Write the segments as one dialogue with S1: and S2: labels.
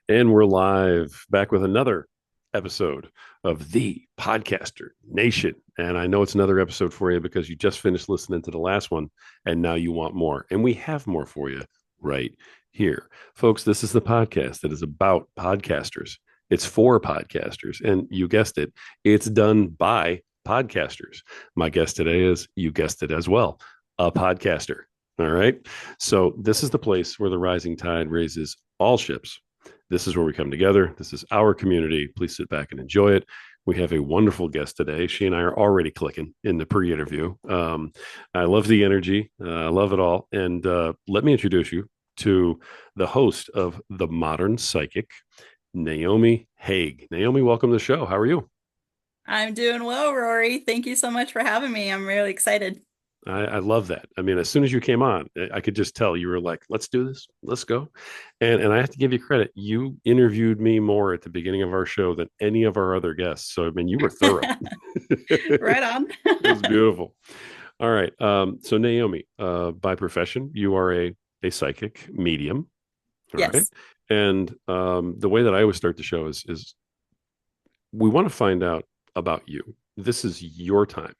S1: And we're live back with another episode of the Podcaster Nation. And I know it's another episode for you because you just finished listening to the last one and now you want more. And we have more for you right here. Folks, this is the podcast that is about podcasters. It's for podcasters. And you guessed it, it's done by podcasters. My guest today is, you guessed it as well, a podcaster. All right. So this is the place where the rising tide raises all ships. This is where we come together. This is our community. Please sit back and enjoy it. We have a wonderful guest today. She and I are already clicking in the pre-interview. I love the energy. I love it all. And let me introduce you to the host of The Modern Psychic, Naomi Haigh. Naomi, welcome to the show. How are you?
S2: I'm doing well, Rory. Thank you so much for having me. I'm really excited.
S1: I love that. I mean, as soon as you came on, I could just tell you were like, let's do this. Let's go. And I have to give you credit. You interviewed me more at the beginning of our show than any of our other guests. So, I mean, you were thorough. It
S2: Right on.
S1: was beautiful. All right. So Naomi, by profession, you are a psychic medium. All right.
S2: Yes.
S1: And the way that I always start the show is we want to find out about you. This is your time.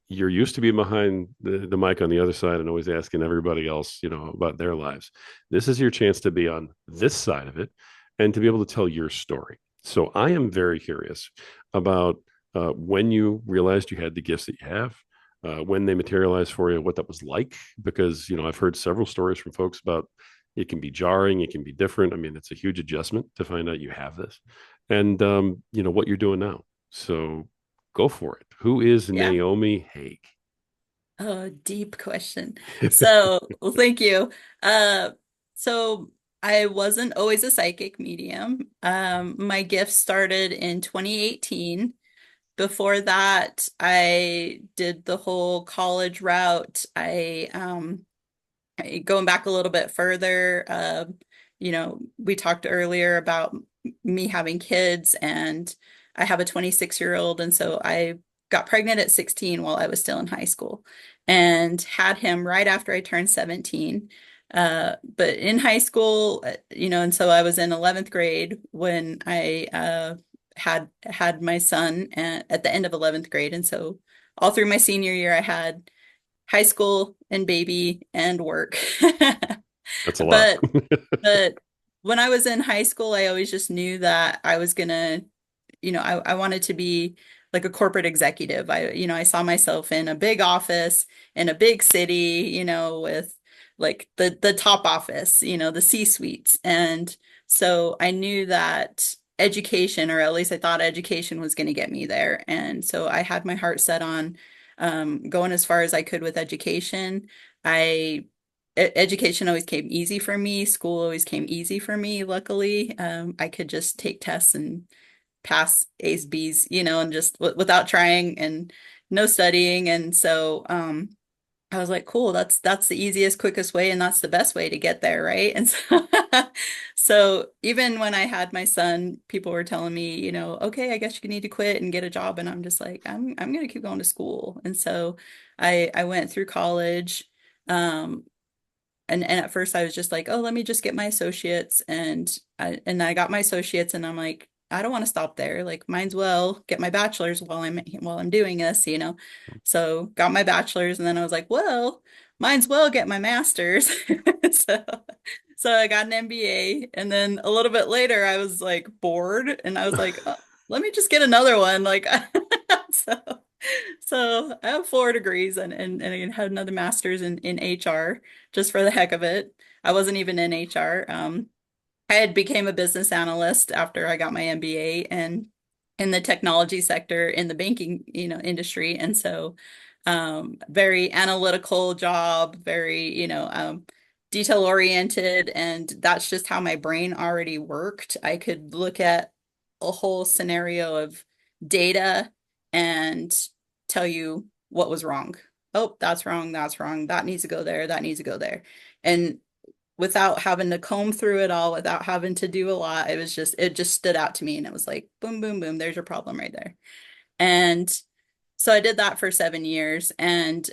S1: You're used to being behind the mic on the other side and always asking everybody else, about their lives. This is your chance to be on this side of it and to be able to tell your story. So I am very curious about when you realized you had the gifts that you have, when they materialized for you, what that was like, because, I've heard several stories from folks about it can be jarring, it can be different. I mean, it's a huge adjustment to find out you have this and, what you're doing now. So go for it. Who is
S2: Yeah.
S1: Naomi Haigh?
S2: Oh, deep question. Well, thank you. Uh, so I wasn't always a psychic medium. My gift started in 2018. Before that, I did the whole college route. Going back a little bit further, we talked earlier about me having kids, and I have a 26-year-old, and so I got pregnant at 16 while I was still in high school and had him right after I turned 17. But in high school, and so I was in 11th grade when I had my son at the end of 11th grade. And so all through my senior year, I had high school and baby and work.
S1: That's a lot.
S2: But but when I was in high school, I always just knew that I was gonna, I wanted to be like a corporate executive. I saw myself in a big office in a big city, with like the top office, the C-suites. And so I knew that education, or at least I thought education was going to get me there. And so I had my heart set on going as far as I could with education. Education always came easy for me. School always came easy for me, luckily. I could just take tests and pass A's, B's, and just without trying and no studying. And so I was like, cool, that's the easiest, quickest way, and that's the best way to get there, right? And so so even when I had my son, people were telling me, okay, I guess you need to quit and get a job. And I'm just like, I'm gonna keep going to school. And so I went through college. Um, and at first I was just like, oh, let me just get my associates. And I got my associates, and I'm like, I don't want to stop there. Like, might as well get my bachelor's while I'm doing this. So got my bachelor's, and then I was like, well, might as well get my master's. So so I got an MBA, and then a little bit later I was like bored, and I was like, oh, let me just get another one. Like so so I have 4 degrees, and I had another master's in HR just for the heck of it. I wasn't even in HR. I had became a business analyst after I got my MBA, and in the technology sector in the banking, industry. And so very analytical job, very, detail oriented, and that's just how my brain already worked. I could look at a whole scenario of data and tell you what was wrong. Oh, that's wrong, that's wrong. That needs to go there, that needs to go there. And without having to comb through it all, without having to do a lot, it just stood out to me, and it was like, boom, boom, boom, there's your problem right there. And so I did that for 7 years. And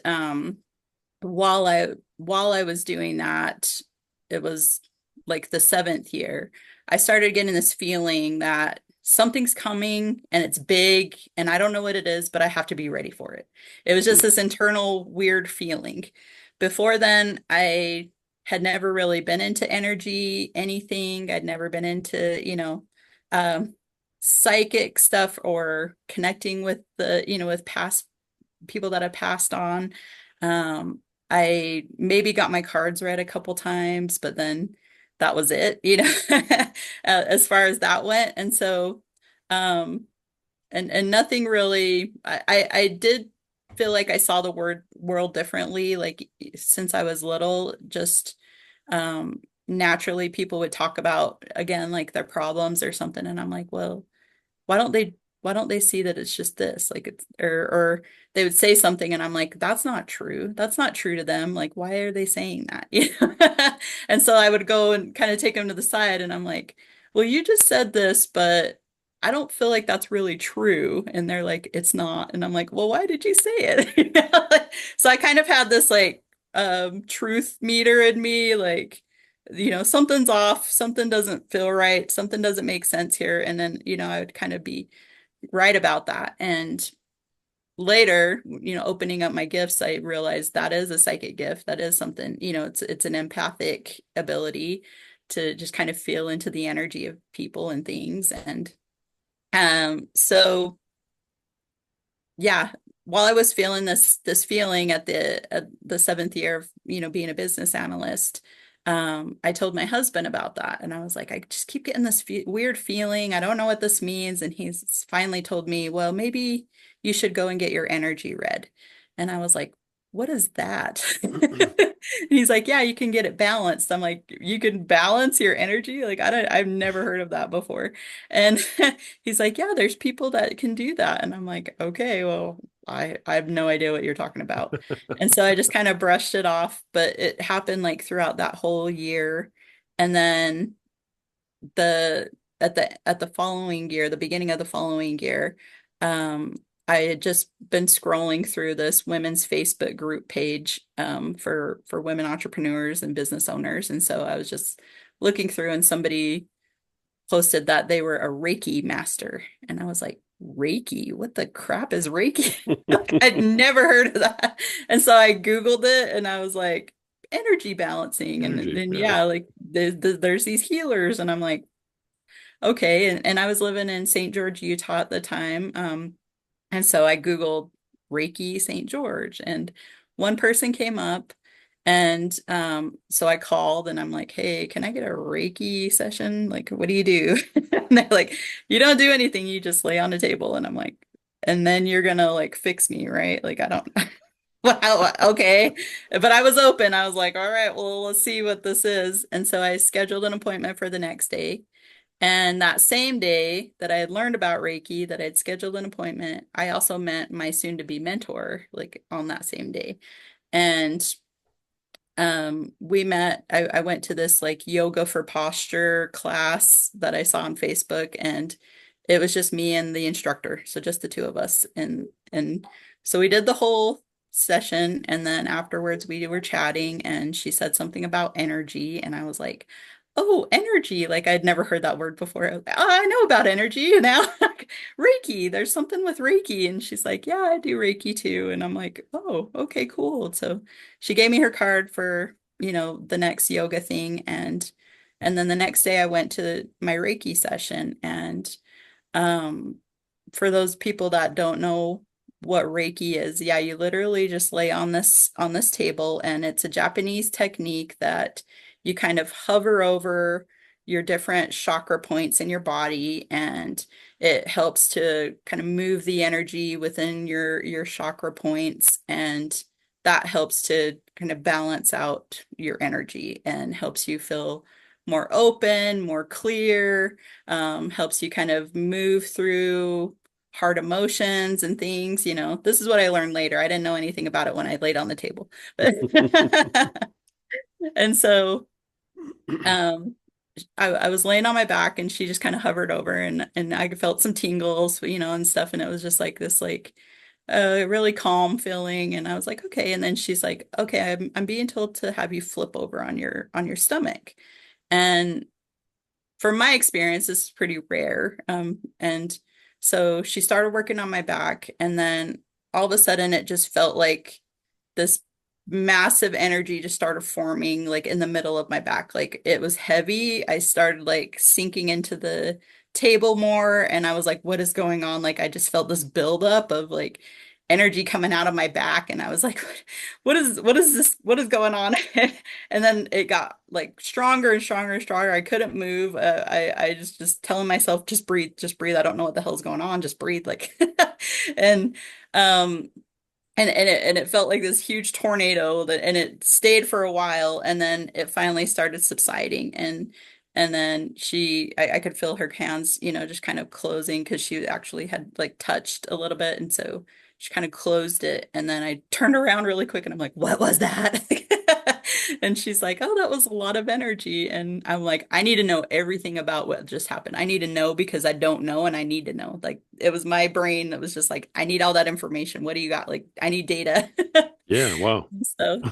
S2: while I was doing that, it was like the seventh year, I started getting this feeling that something's coming and it's big and I don't know what it is, but I have to be ready for it. It was just this internal weird feeling. Before then, I had never really been into energy, anything. I'd never been into, um, psychic stuff or connecting with with past people that have passed on. Um, I maybe got my cards read a couple times, but then that was it, as far as that went. And so, um, and nothing really, I did feel like I saw the world differently, like since I was little, just, naturally people would talk about, again, like their problems or something. And I'm like, well, why don't they why don't they see that it's just this, like it's, or they would say something and I'm like, that's not true to them, like why are they saying that? And so I would go and kind of take them to the side and I'm like, well, you just said this, but I don't feel like that's really true. And they're like, it's not. And I'm like, well, why did you say it? So I kind of had this like truth meter in me, like, something's off, something doesn't feel right, something doesn't make sense here. And then, I would kind of be right about that. And later, opening up my gifts, I realized that is a psychic gift. That is something, it's an empathic ability to just kind of feel into the energy of people and things. And so yeah, while I was feeling this feeling at the seventh year of, being a business analyst, I told my husband about that, and I was like, I just keep getting this fe weird feeling. I don't know what this means, and he's finally told me, well, maybe you should go and get your energy read. And I was like, what is that? And he's like, yeah, you can get it balanced. I'm like, you can balance your energy? Like, I've never heard of that before. And he's like, yeah, there's people that can do that. And I'm like, okay, well, I have no idea what you're talking about. And so I just kind of brushed it off, but it happened like throughout that whole year. And then the at the following year, the beginning of the following year, um, I had just been scrolling through this women's Facebook group page, for women entrepreneurs and business owners. And so I was just looking through and somebody posted that they were a Reiki master. And I was like, Reiki? What the crap is Reiki? Like, I'd never heard of that. And so I Googled it and I was like, energy balancing. And
S1: Energy.
S2: then,
S1: Yeah.
S2: yeah, like there's these healers. And I'm like, okay. And I was living in St. George, Utah at the time. And so I Googled Reiki St. George, and one person came up. And so I called and I'm like, hey, can I get a Reiki session? Like, what do you do? And they're like, you don't do anything, you just lay on a table. And I'm like, and then you're gonna like fix me, right? Like, I don't, wow, okay. But I was open. I was like, all right, well, let's see what this is. And so I scheduled an appointment for the next day. And that same day that I had learned about Reiki, that I'd scheduled an appointment, I also met my soon-to-be mentor, like on that same day. And we met, I went to this like yoga for posture class that I saw on Facebook, and it was just me and the instructor, so just the two of us. And so we did the whole session, and then afterwards we were chatting, and she said something about energy, and I was like, oh, energy, like I'd never heard that word before. I was like, oh, I know about energy now. Reiki, there's something with Reiki. And she's like, yeah, I do Reiki too. And I'm like, oh, okay, cool. So she gave me her card for, the next yoga thing. And then the next day I went to my Reiki session. And um, for those people that don't know what Reiki is, yeah, you literally just lay on this table, and it's a Japanese technique that you kind of hover over your different chakra points in your body, and it helps to kind of move the energy within your chakra points, and that helps to kind of balance out your energy and helps you feel more open, more clear, helps you kind of move through hard emotions and things. This is what I learned later. I didn't know anything about it when I laid on the table. And so um, I was laying on my back and she just kind of hovered over, and I felt some tingles, and stuff. And it was just like this, like, really calm feeling. And I was like, okay. And then she's like, okay, I'm being told to have you flip over on your stomach. And from my experience, this is pretty rare. And so she started working on my back, and then all of a sudden it just felt like this massive energy just started forming like in the middle of my back. Like it was heavy. I started like sinking into the table more, and I was like, what is going on? Like I just felt this buildup of like energy coming out of my back, and I was like, what is this? What is going on? And then it got like stronger and stronger and stronger. I couldn't move. I just telling myself, just breathe, just breathe. I don't know what the hell's going on. Just breathe. Like, and um, and it felt like this huge tornado that, and it stayed for a while, and then it finally started subsiding, and then I could feel her hands, just kind of closing because she actually had like touched a little bit, and so she kind of closed it, and then I turned around really quick, and I'm like, what was that? And she's like, oh, that was a lot of energy, and I'm like, I need to know everything about what just happened. I need to know because I don't know, and I need to know. Like it was my brain that was just like, I need all that information. What do you got? Like I need data.
S1: Yeah. Wow.
S2: So,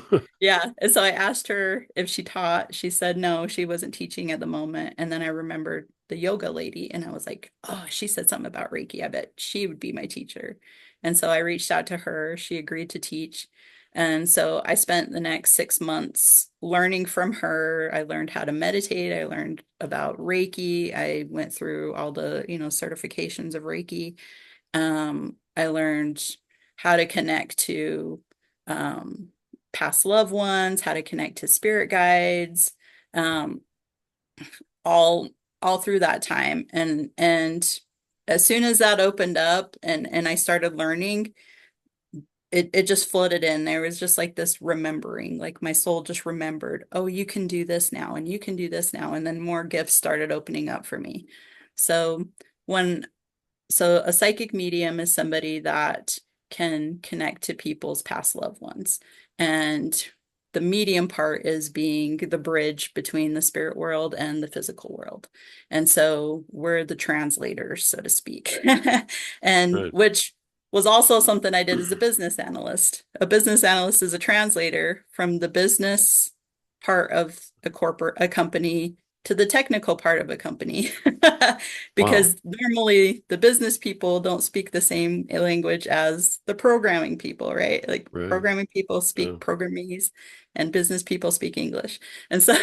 S2: yeah. And so I asked her if she taught. She said no, she wasn't teaching at the moment. And then I remembered the yoga lady, and I was like, oh, she said something about Reiki. I bet she would be my teacher. And so I reached out to her. She agreed to teach. And so I spent the next 6 months learning from her. I learned how to meditate. I learned about Reiki. I went through all the, certifications of Reiki. I learned how to connect to um, past loved ones, how to connect to spirit guides, um, all all through that time. And as soon as that opened up and I started learning, it just flooded in. There was just like this remembering, like my soul just remembered, oh, you can do this now, and you can do this now. And then more gifts started opening up for me. So when so a psychic medium is somebody that can connect to people's past loved ones. And the medium part is being the bridge between the spirit world and the physical world. And so we're the translators, so to speak. And
S1: Right.
S2: which was also something I did as a business analyst. A business analyst is a translator from the business part of a company to the technical part of a company.
S1: Wow.
S2: Because normally the business people don't speak the same language as the programming people, right? Like
S1: Right.
S2: programming people
S1: Yeah.
S2: speak programmese and business people speak English. And so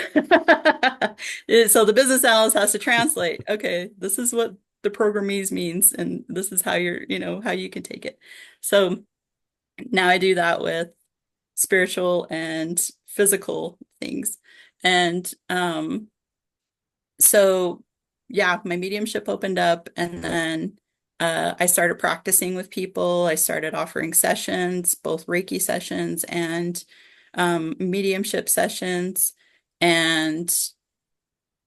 S2: so the business analyst has to translate, okay, this is what the programmese means and this is how how you can take it. So now I do that with spiritual and physical things. And so yeah, my mediumship opened up, and then I started practicing with people. I started offering sessions, both Reiki sessions and mediumship sessions. And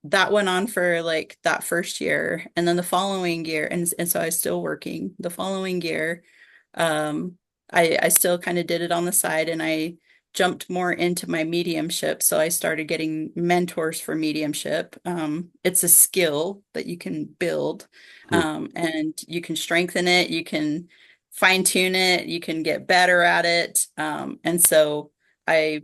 S2: that went on for like that first year. And then the following year, and so I was still working. The following year, um, I still kind of did it on the side, and I jumped more into my mediumship. So I started getting mentors for mediumship. It's a skill that you can build,
S1: Hmm.
S2: and you can strengthen it, you can fine tune it, you can get better at it. And so I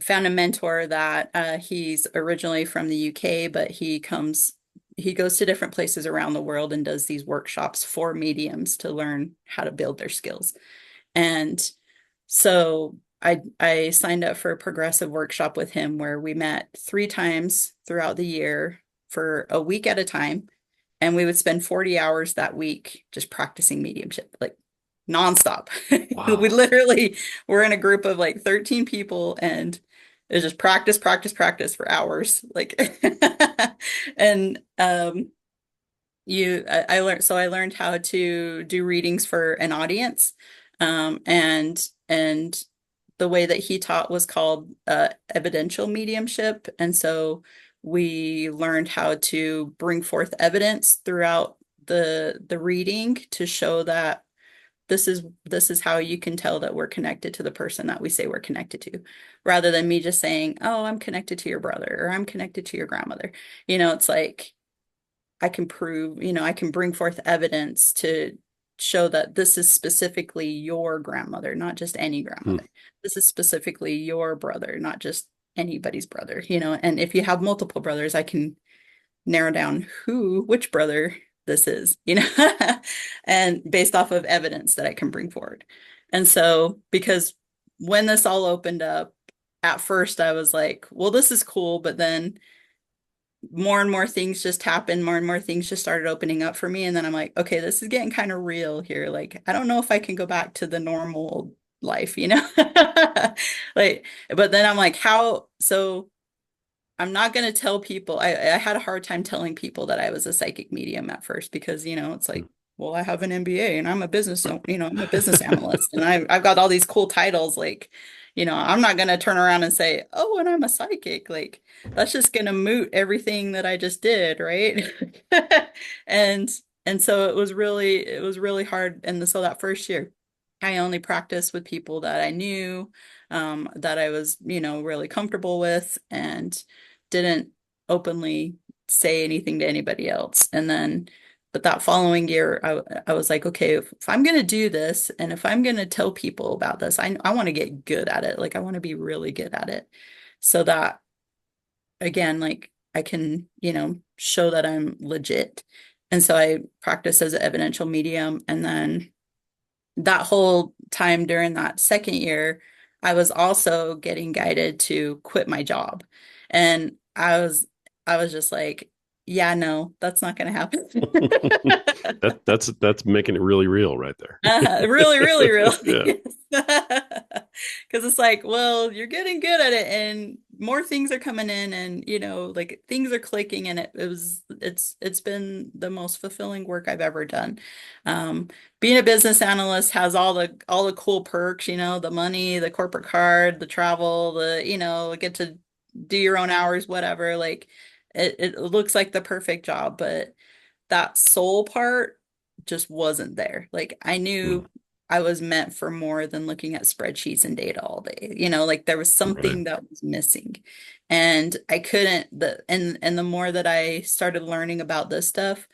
S2: found a mentor that he's originally from the UK, but he goes to different places around the world and does these workshops for mediums to learn how to build their skills. And so I signed up for a progressive workshop with him where we met 3 times throughout the year for a week at a time. And we would spend 40 hours that week just practicing mediumship, like nonstop. We
S1: Wow.
S2: literally were in a group of like 13 people, and it was just practice, practice, practice for hours. Like and I learned how to do readings for an audience. And the way that he taught was called evidential mediumship. And so we learned how to bring forth evidence throughout the reading to show that this is how you can tell that we're connected to the person that we say we're connected to, rather than me just saying, oh, I'm connected to your brother or I'm connected to your grandmother. It's like I can prove, I can bring forth evidence to show that this is specifically your grandmother, not just any
S1: Hmm.
S2: grandmother. This is specifically your brother, not just anybody's brother, and if you have multiple brothers, I can narrow down which brother this is, and based off of evidence that I can bring forward. And so, because when this all opened up, at first I was like, well, this is cool, but then more and more things just happened, more and more things just started opening up for me. And then I'm like, okay, this is getting kind of real here. Like, I don't know if I can go back to the normal life, Like, but then I'm like, how? So I'm not going to tell people. I had a hard time telling people that I was a psychic medium at first because, it's like, well, I have an MBA and I'm a business, I'm a business analyst and I've got all these cool titles. Like, I'm not going to turn around and say, oh, and I'm a psychic. Like, that's just going to moot everything that I just did, right? And so it was really hard. And so that first year, I only practiced with people that I knew, that I was, really comfortable with, and didn't openly say anything to anybody else. And then, but that following year, I was like, okay, if I'm going to do this and if I'm going to tell people about this, I want to get good at it. Like, I want to be really good at it so that, again, like I can, show that I'm legit. And so I practiced as an evidential medium. And then that whole time during that second year, I was also getting guided to quit my job. And I was just like, yeah, no, that's not going to happen.
S1: That's making it really real right there.
S2: Really, really,
S1: Yeah.
S2: really. Because it's like, well, you're getting good at it and more things are coming in and, like things are clicking and it's been the most fulfilling work I've ever done. Being a business analyst has all the cool perks, the money, the corporate card, the travel, get to do your own hours, whatever. Like it looks like the perfect job, but that soul part just wasn't there. Like I
S1: Mm,
S2: knew I was meant for more than looking at spreadsheets and data all day. Like there was
S1: right.
S2: something that was missing. And I couldn't and the more that I started learning about this stuff,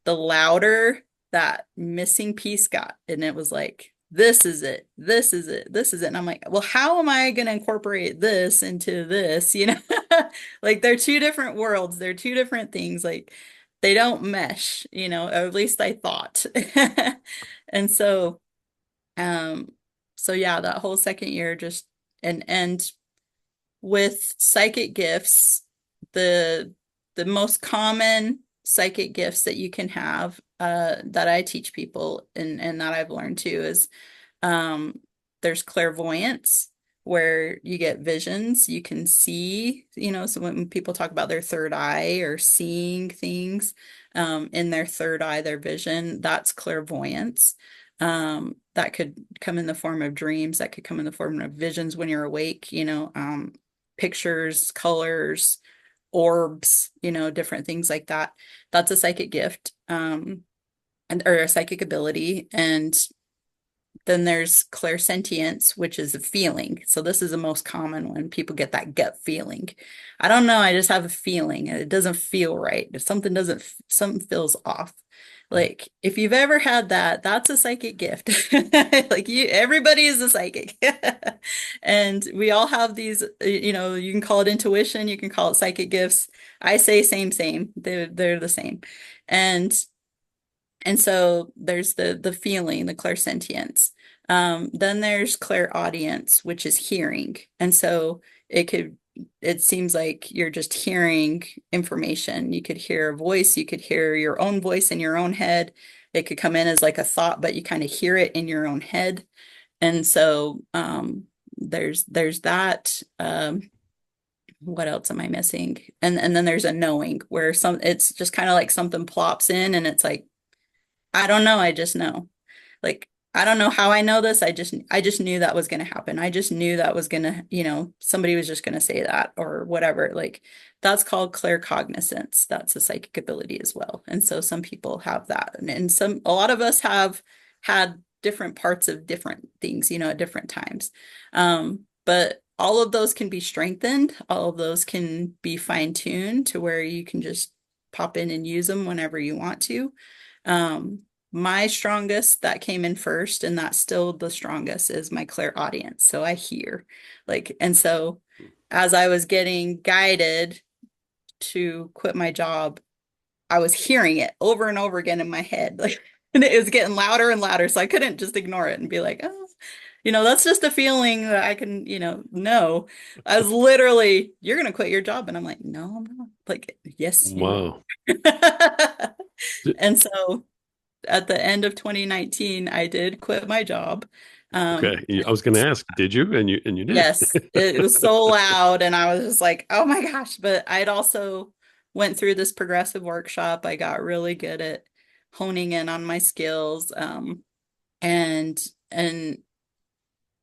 S2: the louder that missing piece got. And it was like, this is it. This is it. This is it. And I'm like, well, how am I going to incorporate this into this? Like they're two different worlds. They're two different things. Like they don't mesh, or at least I thought. And um, so yeah, that whole second year just and with psychic gifts, the most common psychic gifts that you can have, that I teach people and that I've learned too is, um, there's clairvoyance where you get visions, you can see, so when people talk about their third eye or seeing things, in their third eye, their vision, that's clairvoyance. That could come in the form of dreams, that could come in the form of visions when you're awake, pictures, colors, orbs, different things like that. That's a psychic gift, and or a psychic ability. And then there's clairsentience, which is a feeling. So this is the most common one. People get that gut feeling. I don't know, I just have a feeling and it doesn't feel right. If something feels off. Like if you've ever had that, that's a psychic gift. Like everybody is a psychic. And we all have these, you can call it intuition, you can call it psychic gifts. I say same, same. They're the same. And so there's the feeling, the clairsentience. Then there's clairaudience, which is hearing. And so it seems like you're just hearing information. You could hear a voice, you could hear your own voice in your own head. It could come in as like a thought, but you kind of hear it in your own head. And so there's that. What else am I missing? And then there's a knowing where it's just kind of like something plops in and it's like, I don't know. I just know. Like, I don't know how I know this. I just knew that was going to happen. I just knew that was going to, somebody was just going to say that or whatever. Like, that's called claircognizance. That's a psychic ability as well. And so some people have that. And a lot of us have had different parts of different things, at different times. But all of those can be strengthened. All of those can be fine-tuned to where you can just pop in and use them whenever you want to. My strongest that came in first, and that's still the strongest, is my clairaudience. So I hear, like, and so as I was getting guided to quit my job, I was hearing it over and over again in my head. Like, and it was getting louder and louder. So I couldn't just ignore it and be like, oh, that's just a feeling that I can, know. I was literally, you're going to quit your job. And I'm like, no, I'm not. Like, yes, you
S1: Wow.
S2: are. And so at the end of 2019, I did quit my job. Um,
S1: Okay. I was going to ask, did you? And you did.
S2: Yes, it was so loud, and I was just like, "Oh my gosh!" But I'd also went through this progressive workshop. I got really good at honing in on my skills, and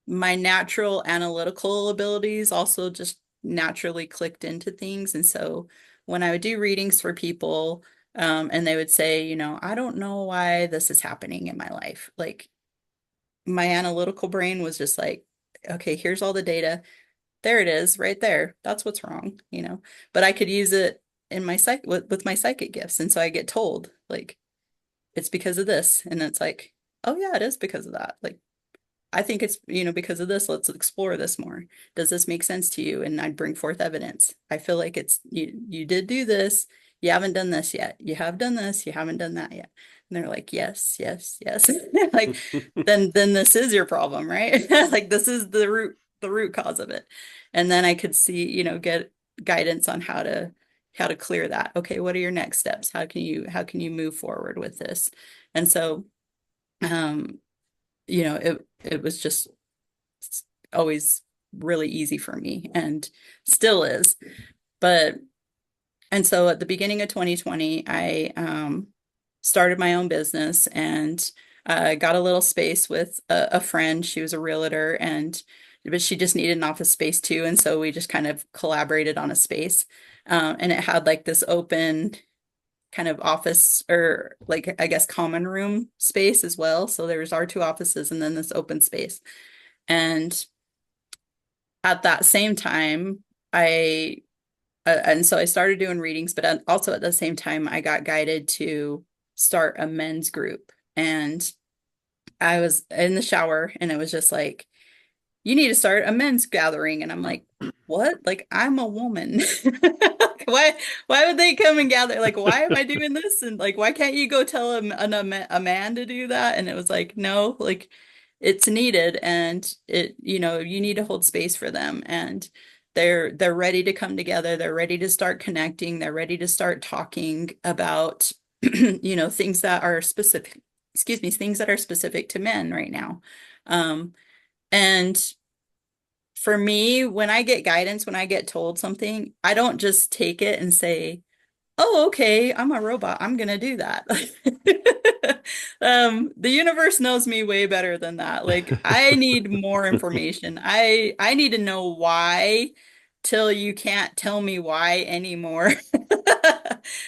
S2: my natural analytical abilities also just naturally clicked into things. And so when I would do readings for people, and they would say, I don't know why this is happening in my life, like my analytical brain was just like, okay, here's all the data. There it is, right there. That's what's wrong. But I could use it in my with my psychic gifts. And so I get told, like, it's because of this. And it's like, oh yeah, it is because of that. Like, I think it's, because of this. Let's explore this more. Does this make sense to you? And I'd bring forth evidence. I feel like it's you did do this. You haven't done this yet. You have done this. You haven't done that yet. And they're like, yes, yes, yes. Like, then this is your problem, right? Like this is the root cause of it. And then I could see, get guidance on how to clear that. Okay, what are your next steps? How can you move forward with this? And so um it was just always really easy for me and still is. But and so at the beginning of 2020, I started my own business and got a little space with a friend. She was a realtor, but she just needed an office space too. And so we just kind of collaborated on a space. And it had like this open kind of office, or like I guess common room space as well. So there's our two offices and then this open space. And at that same time, and so I started doing readings, but also at the same time, I got guided to start a men's group. And I was in the shower and it was just like, you need to start a men's gathering. And I'm like, what? Like, I'm a woman. Why would they come and gather? Like, why am I doing this? And like, why can't you go tell a man to do that? And it was like, no, like it's needed. And you need to hold space for them. And they're ready to come together. They're ready to start connecting. They're ready to start talking about, things that are specific, excuse me, things that are specific to men right now. And for me, when I get guidance, when I get told something, I don't just take it and say, oh, okay, I'm a robot. I'm gonna do that. The universe knows me way better than that. Like, I need more information. I need to know why till you can't tell me why anymore.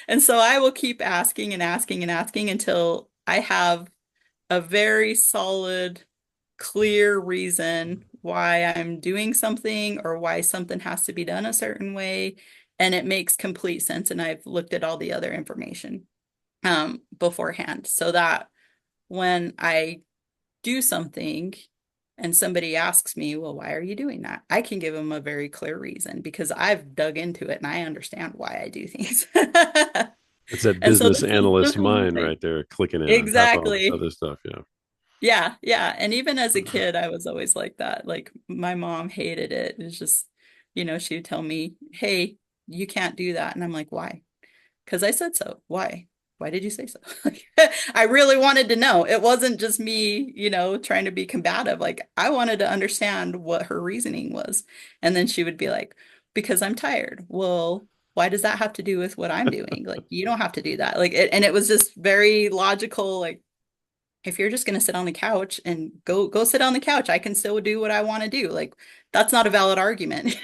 S2: And so I will keep asking and asking and asking until I have a very solid, clear reason why I'm doing something or why something has to be done a certain way. And it makes complete sense. And I've looked at all the other information beforehand so that when I do something and somebody asks me, well, why are you doing that? I can give them a very clear reason because I've dug into it and I understand why I do things.
S1: It's that
S2: And so
S1: business
S2: this
S1: analyst
S2: is one
S1: mind
S2: thing.
S1: right there, clicking in on top of all this
S2: Exactly.
S1: other stuff. Yeah.
S2: Yeah, yeah. And even as a kid, I was always like that. Like my mom hated it. It's just, she would tell me, hey, you can't do that. And I'm like, why? Because I said so. Why? Why did you say so? Like, I really wanted to know. It wasn't just me, trying to be combative. Like I wanted to understand what her reasoning was. And then she would be like, because I'm tired. Well, why does that have to do with what I'm doing? Like you don't have to do that. Like and it was just very logical, like if you're just going to sit on the couch and go sit on the couch, I can still do what I want to do. Like that's not a valid argument.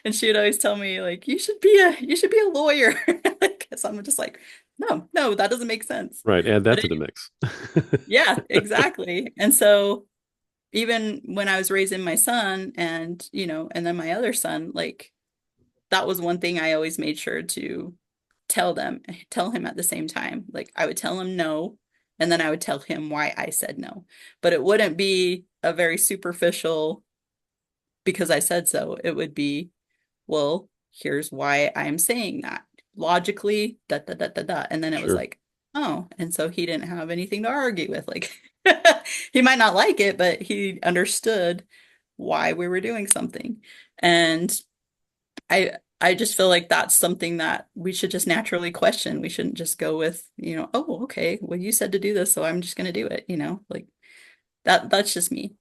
S2: And she would always tell me like you should be a lawyer. Like, so I'm just like, no, no, that doesn't make sense.
S1: Right. Add
S2: But
S1: that to the mix.
S2: yeah, exactly. And so even when I was raising my son and then my other son, like that was one thing I always made sure to tell him at the same time. Like I would tell him no, and then I would tell him why I said no. But it wouldn't be a very superficial because I said so, it would be, well, here's why I'm saying that. Logically, da da da da da. And then it was
S1: Sure.
S2: like, oh, and so he didn't have anything to argue with. Like he might not like it, but he understood why we were doing something. And I just feel like that's something that we should just naturally question. We shouldn't just go with, oh, okay, well, you said to do this, so I'm just going to do it, like that's just me.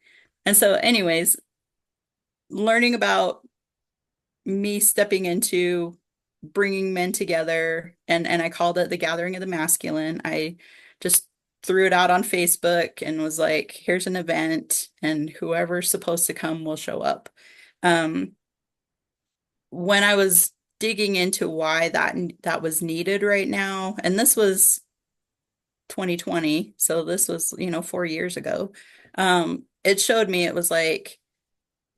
S2: And so anyways, learning about me stepping into bringing men together, and I called it the gathering of the masculine. I just threw it out on Facebook and was like, here's an event and whoever's supposed to come will show up. Um, when I was digging into why that was needed right now, and this was 2020, so this was, 4 years ago. It showed me it was like,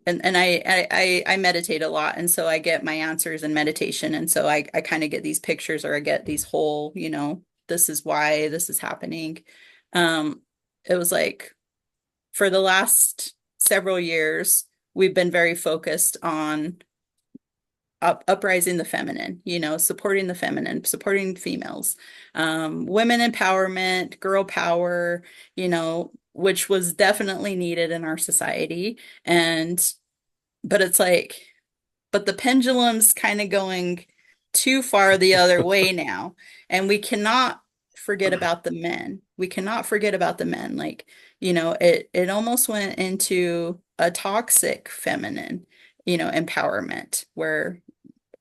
S2: and I meditate a lot, and so I get my answers in meditation, and so I kind of get these pictures, or I get these whole, this is why this is happening. Um, it was like for the last several years, we've been very focused on uprising the feminine, supporting the feminine, supporting females, women empowerment, girl power, which was definitely needed in our society. And, but it's like, but the pendulum's kind of going too far the other way now. And we cannot forget about the men. We cannot forget about the men. Like, it almost went into a toxic feminine, empowerment where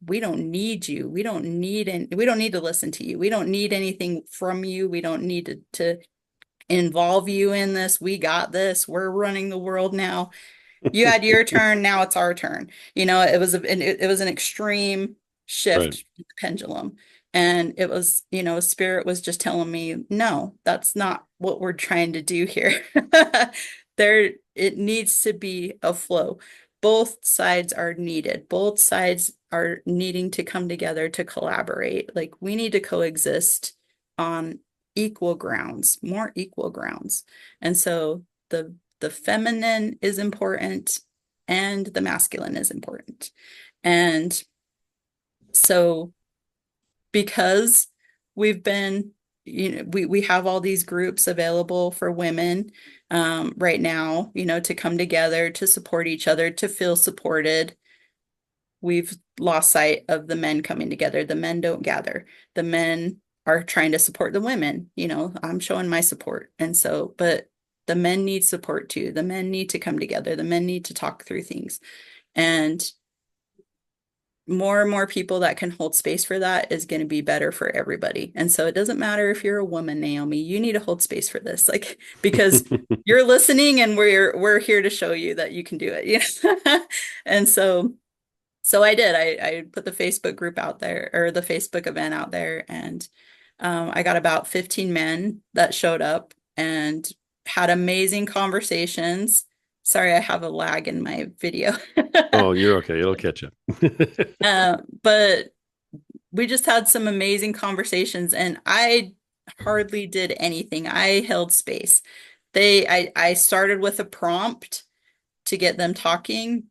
S2: we don't need you. We don't need to listen to you. We don't need anything from you. We don't need to involve you in this. We got this. We're running the world now. You had your turn, now it's our turn. It was an extreme
S1: Right.
S2: shift in the pendulum. And it was, spirit was just telling me, no, that's not what we're trying to do here. It needs to be a flow. Both sides are needed. Both sides are needing to come together to collaborate. Like we need to coexist on equal grounds, more equal grounds. And so the feminine is important and the masculine is important. And so because we've been, we have all these groups available for women right now, to come together, to support each other, to feel supported. We've lost sight of the men coming together. The men don't gather. The men are trying to support the women. I'm showing my support. And so, but the men need support too. The men need to come together. The men need to talk through things. And more and more people that can hold space for that is going to be better for everybody. And so it doesn't matter if you're a woman, Naomi, you need to hold space for this. Like, because you're listening and we're here to show you that you can do it. And so I did. I put the Facebook group out there, or the Facebook event out there, and I got about 15 men that showed up and had amazing conversations. Sorry, I have a lag in my video.
S1: Oh, you're okay. It'll catch up.
S2: But we just had some amazing conversations, and I hardly did anything. I held space. I started with a prompt to get them talking.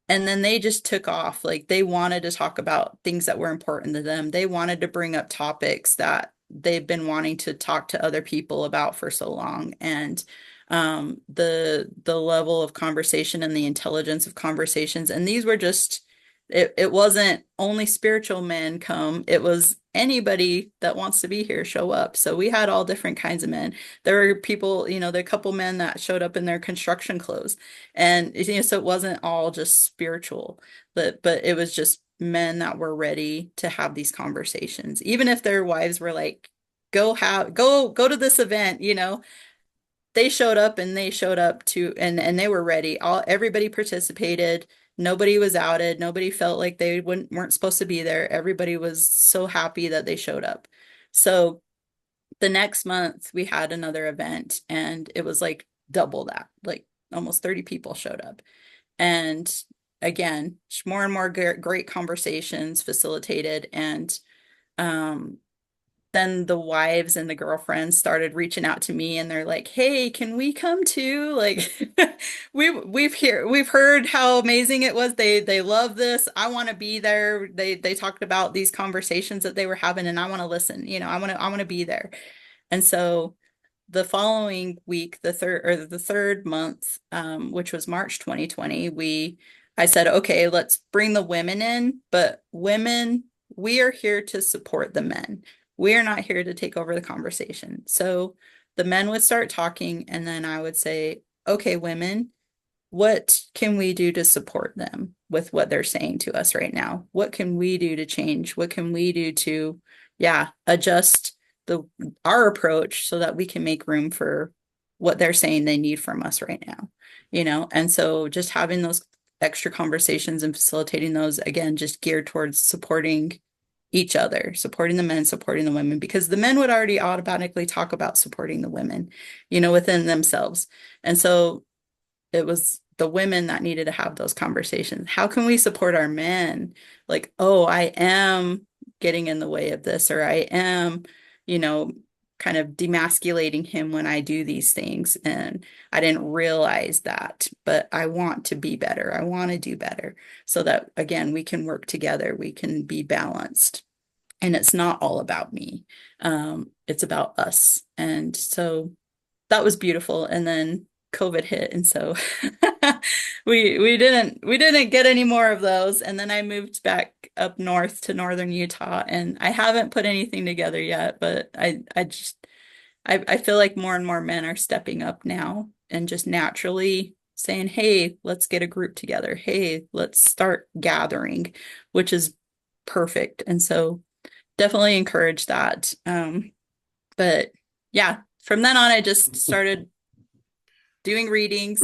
S2: And then they just took off. Like they wanted to talk about things that were important to them. They wanted to bring up topics that they've been wanting to talk to other people about for so long. And the level of conversation and the intelligence of conversations. And these were just it wasn't only spiritual men come, it was anybody that wants to be here show up. So we had all different kinds of men. There were people, there are a couple men that showed up in their construction clothes. And so it wasn't all just spiritual, but it was just men that were ready to have these conversations. Even if their wives were like, go to this event, they showed up, and they showed up to and they were ready. Everybody participated. Nobody was outed. Nobody felt like they weren't supposed to be there. Everybody was so happy that they showed up. So the next month we had another event, and it was like double that. Like almost 30 people showed up. And again, more and more great conversations facilitated. And um then the wives and the girlfriends started reaching out to me and they're like, "Hey, can we come too?" Like we've heard how amazing it was. They love this. I want to be there. They talked about these conversations that they were having and I want to listen. I want to be there. And so the following week, the third month, which was March 2020, I said, okay, let's bring the women in, but women, we are here to support the men. We are not here to take over the conversation. So the men would start talking, and then I would say, okay, women, what can we do to support them with what they're saying to us right now? What can we do to change? What can we do to, yeah, adjust the our approach so that we can make room for what they're saying they need from us right now, And so just having those extra conversations and facilitating those again, just geared towards supporting each other, supporting the men, supporting the women, because the men would already automatically talk about supporting the women, within themselves. And so it was the women that needed to have those conversations. How can we support our men? Like, oh, I am getting in the way of this, or I am, you know, kind of demasculating him when I do these things. And I didn't realize that, but I want to be better. I want to do better so that, again, we can work together, we can be balanced. And it's not all about me. It's about us. And so that was beautiful. And then COVID hit, and so we didn't get any more of those. And then I moved back up north to northern Utah, and I haven't put anything together yet, but I feel like more and more men are stepping up now and just naturally saying, "Hey, let's get a group together. Hey, let's start gathering," which is perfect. And so definitely encourage that. But yeah, from then on, I just started doing readings.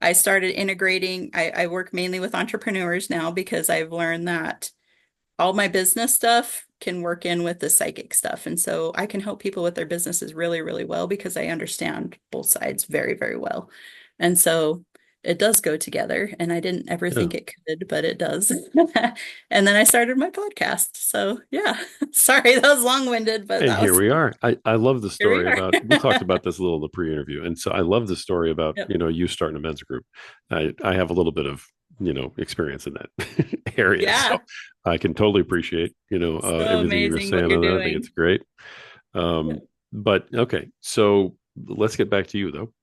S2: I started integrating. I work mainly with entrepreneurs now because I've learned that all my business stuff can work in with the psychic stuff. And so I can help people with their businesses really, really well because I understand both sides very, very well. And so it does go together. And I didn't ever
S1: Yeah.
S2: think it could, but it does. And then I started my podcast. So yeah, sorry, that was long-winded, but
S1: And
S2: that
S1: here
S2: was
S1: we are. I love the
S2: here we
S1: story
S2: are.
S1: about, we talked about this a little in the pre-interview. And so I love the story about,
S2: Yep.
S1: you starting a men's group. I have a little bit of, experience in that area. So
S2: Yeah.
S1: I can totally appreciate,
S2: So
S1: everything you were
S2: amazing what
S1: saying
S2: you're
S1: on that. I think it's
S2: doing.
S1: great.
S2: Yep.
S1: But okay. So let's get back to you though.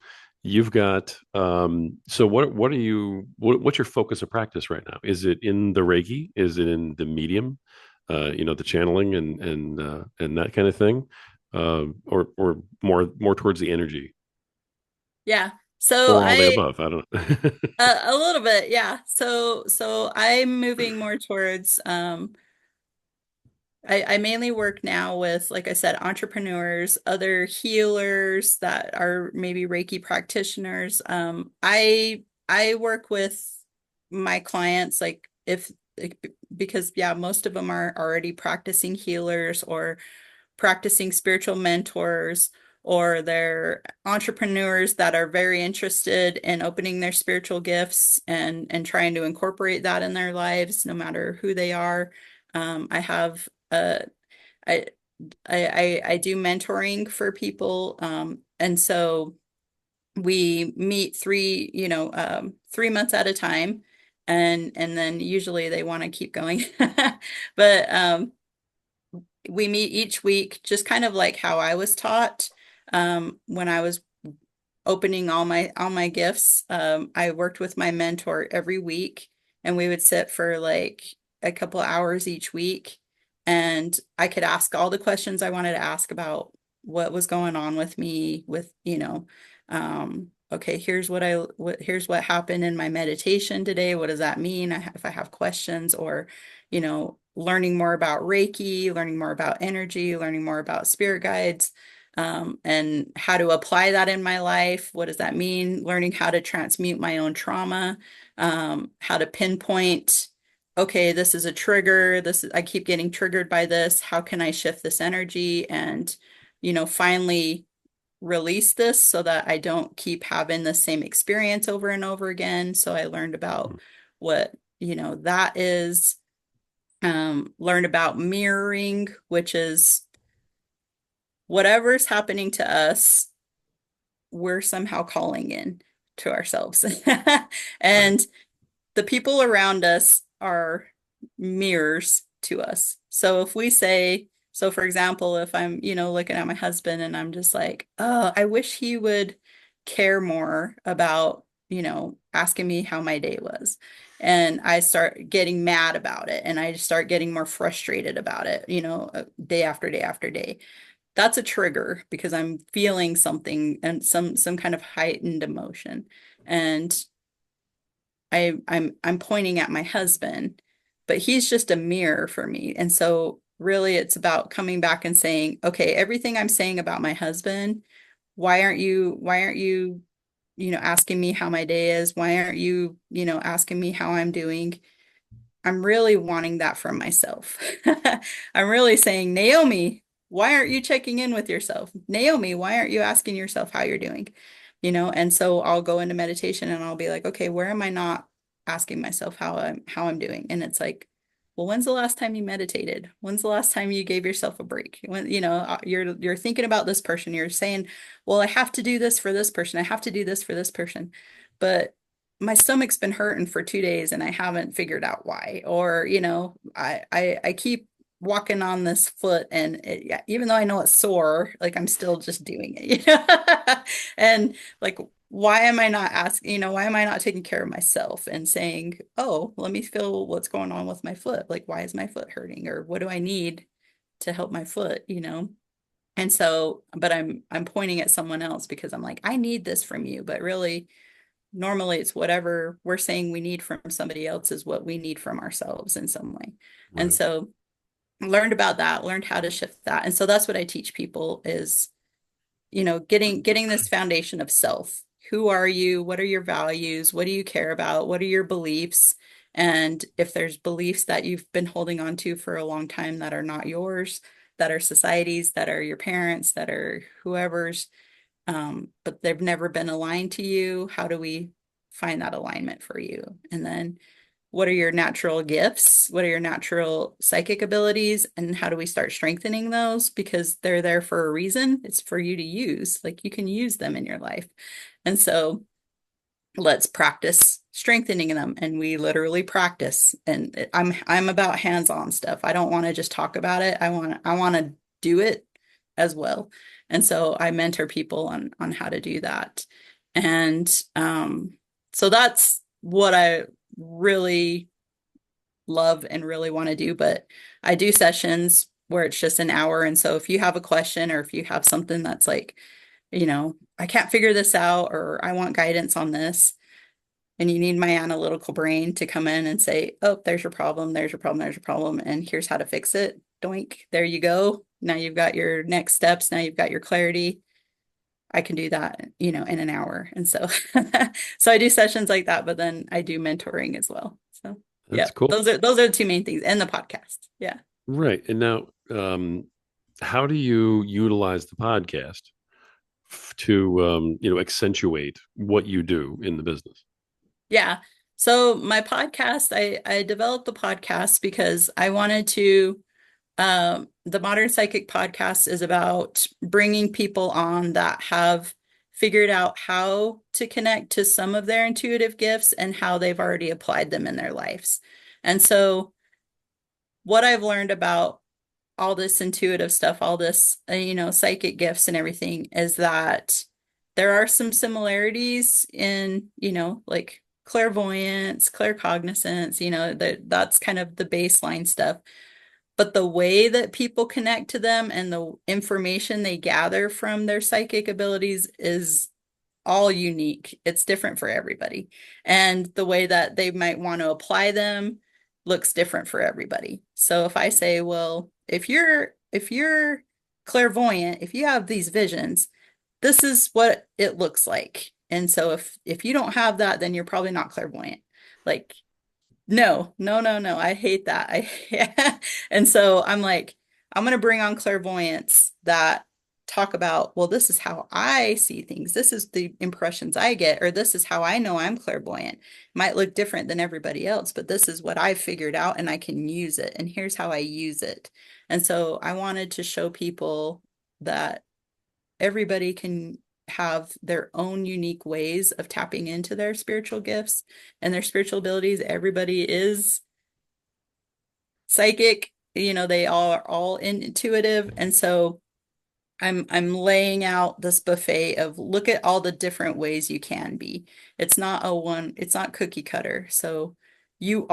S1: You've got, so what's your focus of practice right now? Is it in the Reiki? Is it in the medium? The channeling and that kind of thing, or more towards the energy,
S2: Yeah. So
S1: or all the above. I don't know.
S2: a little bit, yeah. So I'm moving more towards I mainly work now with, like I said, entrepreneurs, other healers that are maybe Reiki practitioners. I work with my clients like if because yeah, most of them are already practicing healers or practicing spiritual mentors, or they're entrepreneurs that are very interested in opening their spiritual gifts and trying to incorporate that in their lives, no matter who they are. I have I, I do mentoring for people, and so we meet 3 months at a time, and then usually they want to keep going, but we meet each week, just kind of like how I was taught when I was opening all my gifts. I worked with my mentor every week, and we would sit for like a couple hours each week, and I could ask all the questions I wanted to ask about what was going on with me with, okay, here's what happened in my meditation today. What does that mean? If I have questions, or, learning more about Reiki, learning more about energy, learning more about spirit guides, and how to apply that in my life. What does that mean? Learning how to transmute my own trauma, how to pinpoint, okay, this is a trigger. I keep getting triggered by this. How can I shift this energy and, finally release this so that I don't keep having the same experience over and over again. So I learned about what, that is, learned about mirroring, which is whatever's happening to us, we're somehow calling in to ourselves.
S1: Right.
S2: And the people around us are mirrors to us. So if we say, so for example, if I'm, looking at my husband and I'm just like, oh, I wish he would care more about, asking me how my day was. And I start getting mad about it and I start getting more frustrated about it, day after day after day. That's a trigger because I'm feeling something and some kind of heightened emotion. And I'm pointing at my husband, but he's just a mirror for me. And so really it's about coming back and saying, okay, everything I'm saying about my husband, why aren't you, asking me how my day is? Why aren't you, asking me how I'm doing? I'm really wanting that from myself. I'm really saying, Naomi, why aren't you checking in with yourself? Naomi, why aren't you asking yourself how you're doing? And so I'll go into meditation and I'll be like, okay, where am I not asking myself how I'm doing? And it's like, well, when's the last time you meditated? When's the last time you gave yourself a break? When, you're thinking about this person, you're saying, well, I have to do this for this person. I have to do this for this person. But my stomach's been hurting for 2 days and I haven't figured out why. Or, I keep walking on this foot and yeah, even though I know it's sore, like I'm still just doing it. And like, why am I not asking, why am I not taking care of myself and saying, oh, let me feel what's going on with my foot? Like, why is my foot hurting? Or what do I need to help my foot? And so, but I'm pointing at someone else because I'm like, I need this from you, but really normally it's whatever we're saying we need from somebody else is what we need from ourselves in some way. And
S1: Right.
S2: so learned about that, learned how to shift that. And so that's what I teach people is, getting this foundation of self. Who are you? What are your values? What do you care about? What are your beliefs? And if there's beliefs that you've been holding on to for a long time that are not yours, that are society's, that are your parents, that are whoever's, but they've never been aligned to you. How do we find that alignment for you? And then what are your natural gifts? What are your natural psychic abilities? And how do we start strengthening those? Because they're there for a reason. It's for you to use. Like you can use them in your life. And so let's practice strengthening them. And we literally practice. And I'm about hands-on stuff. I don't want to just talk about it. I want to do it as well. And so I mentor people on how to do that. And so that's what I really love and really want to do. But I do sessions where it's just an hour. And so if you have a question or if you have something that's like, I can't figure this out or I want guidance on this, and you need my analytical brain to come in and say, oh, there's your problem, there's your problem, there's your problem, and here's how to fix it. Doink, there you go. Now you've got your next steps. Now you've got your clarity. I can do that, in an hour. And so, so I do sessions like that, but then I do mentoring as well. So yeah,
S1: That's cool.
S2: those are the two main things and the podcast. Yeah.
S1: Right. And now, how do you utilize the podcast to, accentuate what you do in the business?
S2: Yeah. So my podcast, I developed the podcast because I wanted to, the Modern Psychic podcast is about bringing people on that have figured out how to connect to some of their intuitive gifts and how they've already applied them in their lives. And so what I've learned about all this intuitive stuff, all this, psychic gifts and everything is that there are some similarities in, like clairvoyance, claircognizance, that's kind of the baseline stuff. But the way that people connect to them and the information they gather from their psychic abilities is all unique. It's different for everybody. And the way that they might want to apply them looks different for everybody. So if I say, well, if you're clairvoyant, if you have these visions, this is what it looks like. And so if you don't have that, then you're probably not clairvoyant. Like no, no, no, no. I hate that. And so I'm like, I'm going to bring on clairvoyance that talk about, well, this is how I see things. This is the impressions I get, or this is how I know I'm clairvoyant. Might look different than everybody else, but this is what I've figured out and I can use it. And here's how I use it. And so I wanted to show people that everybody can have their own unique ways of tapping into their spiritual gifts and their spiritual abilities. Everybody is psychic, they are all intuitive. And so I'm laying out this buffet of look at all the different ways you can be. It's not cookie cutter. So you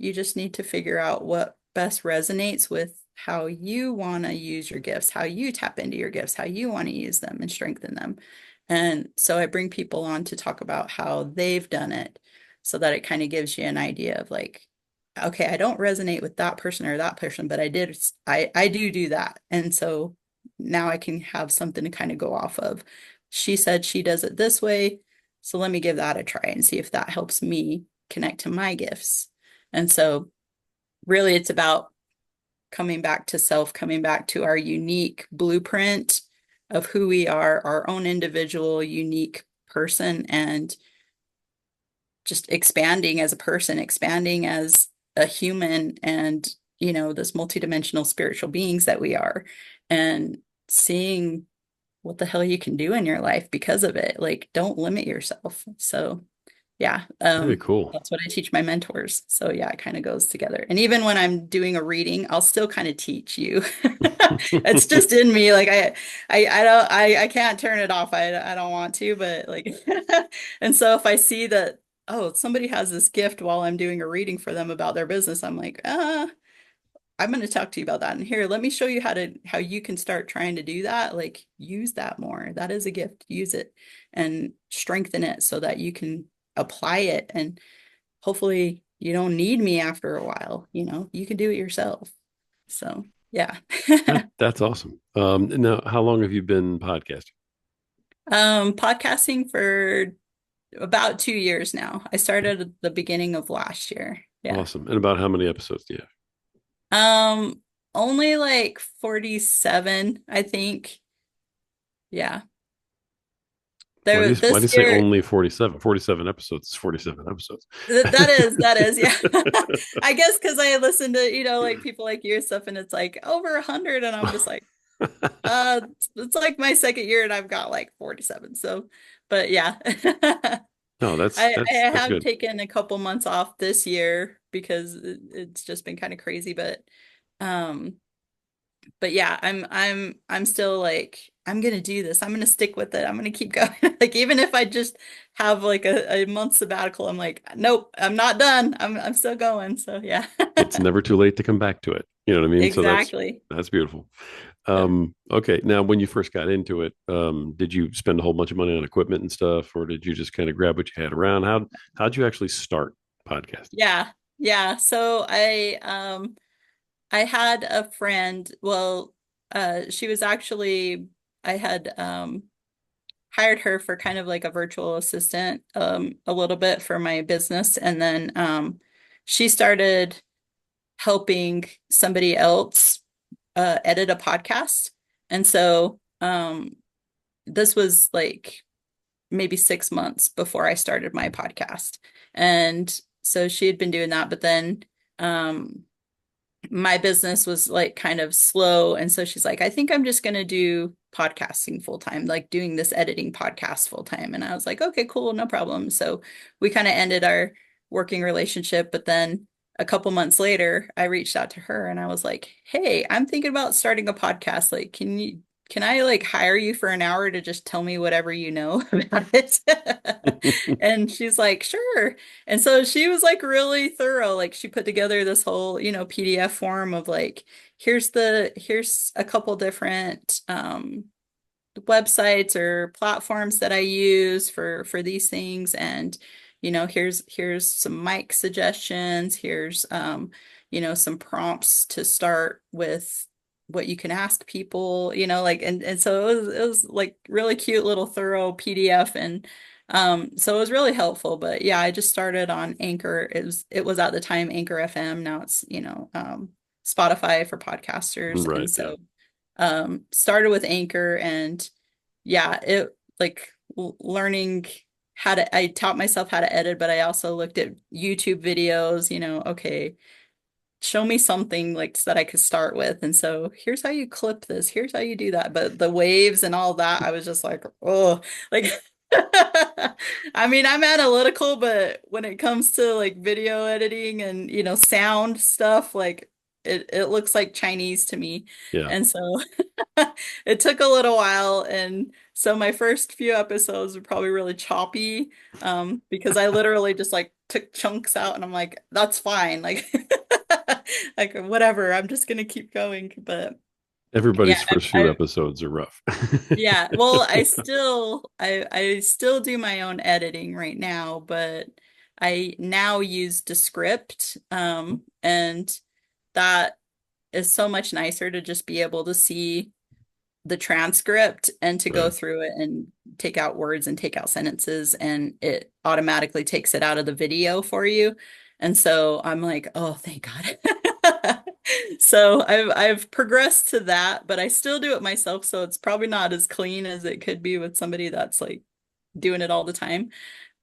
S2: just need to figure out what best resonates with how you want to use your gifts, how you tap into your gifts, how you want to use them and strengthen them. And so I bring people on to talk about how they've done it so that it kind of gives you an idea of like, okay, I don't resonate with that person or that person, but I do that. And so now I can have something to kind of go off of. She said she does it this way, so let me give that a try and see if that helps me connect to my gifts. And so really it's about coming back to self, coming back to our unique blueprint of who we are, our own individual, unique person, and just expanding as a person, expanding as a human, and, this multidimensional spiritual beings that we are, and seeing what the hell you can do in your life because of it. Like, don't limit yourself. So, yeah,
S1: Very cool.
S2: that's what I teach my mentors. So, yeah, it kind of goes together. And even when I'm doing a reading, I'll still kind of teach you. It's just in me. Like I can't turn it off. I don't want to, but like, and so if I see that, oh, somebody has this gift while I'm doing a reading for them about their business, I'm like, I'm going to talk to you about that. And here, let me show you how you can start trying to do that. Like, use that more. That is a gift. Use it and strengthen it so that you can apply it. And hopefully you don't need me after a while. You can do it yourself. So, yeah.
S1: That's awesome. Now, how long have you been podcasting?
S2: Podcasting for about 2 years now. I started at the beginning of last year. Yeah.
S1: Awesome. And about how many episodes do you have?
S2: Um, Only like 47, I think. Yeah.
S1: Why do
S2: This
S1: you say
S2: year,
S1: only 47? 47 episodes is 47 episodes.
S2: that is, yeah. I guess because I listen to, like people like you and stuff, and it's like over 100, and I'm just like, it's like my second year, and I've got like 47. So, but yeah.
S1: No,
S2: I
S1: that's
S2: have
S1: good.
S2: taken a couple months off this year because it's just been kind of crazy, um, but yeah, I'm still like, I'm gonna do this. I'm gonna stick with it. I'm gonna keep going. Like even if I just have like a month sabbatical, I'm like, nope, I'm not done. I'm still going. So yeah.
S1: It's never too late to come back to it. You know what I mean? So
S2: Exactly.
S1: that's beautiful.
S2: Yeah.
S1: Okay. Now, when you first got into it, did you spend a whole bunch of money on equipment and stuff, or did you just kind of grab what you had around? How'd you actually start podcasting?
S2: Yeah. Yeah. So I had a friend, well, she was actually I had hired her for kind of like a virtual assistant a little bit for my business, and then she started helping somebody else edit a podcast. And so this was like maybe 6 months before I started my podcast. And so she had been doing that, but then um my business was like kind of slow. And so she's like, I think I'm just going to do podcasting full time, like doing this editing podcast full time. And I was like, okay, cool, no problem. So we kind of ended our working relationship. But then a couple months later, I reached out to her and I was like, hey, I'm thinking about starting a podcast. Like, can I like hire you for an hour to just tell me whatever you know about it? And she's like, sure. And so she was like really thorough. Like she put together this whole, PDF form of like, here's a couple different websites or platforms that I use for these things. And, here's some mic suggestions. Here's some prompts to start with what you can ask people, like, and so it was like really cute little thorough PDF. And so it was really helpful. But yeah, I just started on Anchor. It was at the time Anchor FM. Now it's, Spotify for podcasters. And
S1: Right. Yeah.
S2: so started with Anchor, and yeah, it like learning I taught myself how to edit, but I also looked at YouTube videos, okay, show me something like that I could start with. And so here's how you clip this, here's how you do that. But the waves and all that, I was just like, oh, like I mean, I'm analytical, but when it comes to like video editing and sound stuff, like it looks like Chinese to me.
S1: Yeah.
S2: And so it took a little while. And so my first few episodes were probably really choppy, because I literally just like took chunks out and I'm like, that's fine. Like, like whatever, I'm just gonna keep going. But yeah,
S1: Everybody's first few episodes are rough.
S2: yeah, well, I still do my own editing right now, but I now use Descript, and that is so much nicer to just be able to see the transcript and to go
S1: Right.
S2: through it and take out words and take out sentences, and it automatically takes it out of the video for you. And so I'm like, oh, thank God. So I've progressed to that, but I still do it myself, so it's probably not as clean as it could be with somebody that's like doing it all the time.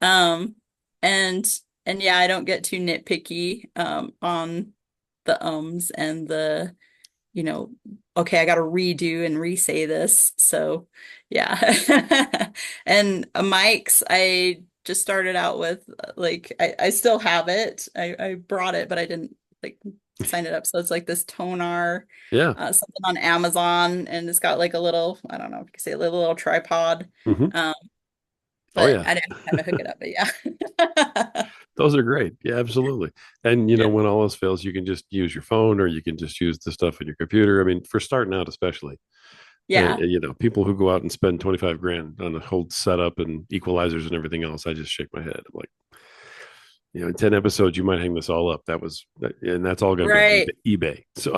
S2: Um and and yeah, I don't get too nitpicky on the ums and the you know, okay, I got to redo and re-say this. So, yeah. And mics, I just started out with like I still have it. I brought it, but I didn't like sign it up. So it's like this toner,
S1: Yeah.
S2: something on Amazon, and it's got like a little, I don't know if you could say a little tripod.
S1: Hmm.
S2: Um,
S1: Oh
S2: but
S1: yeah.
S2: I didn't have to hook it up, but yeah.
S1: Those are great. Yeah, absolutely. And
S2: Yeah.
S1: when all else fails, you can just use your phone or you can just use the stuff on your computer. I mean, for starting out, especially,
S2: Yeah.
S1: people who go out and spend 25 grand on a whole setup and equalizers and everything else, I just shake my head. I'm like, in 10 episodes, you might hang this all up. And that's all going to go on
S2: Right.
S1: eBay. So,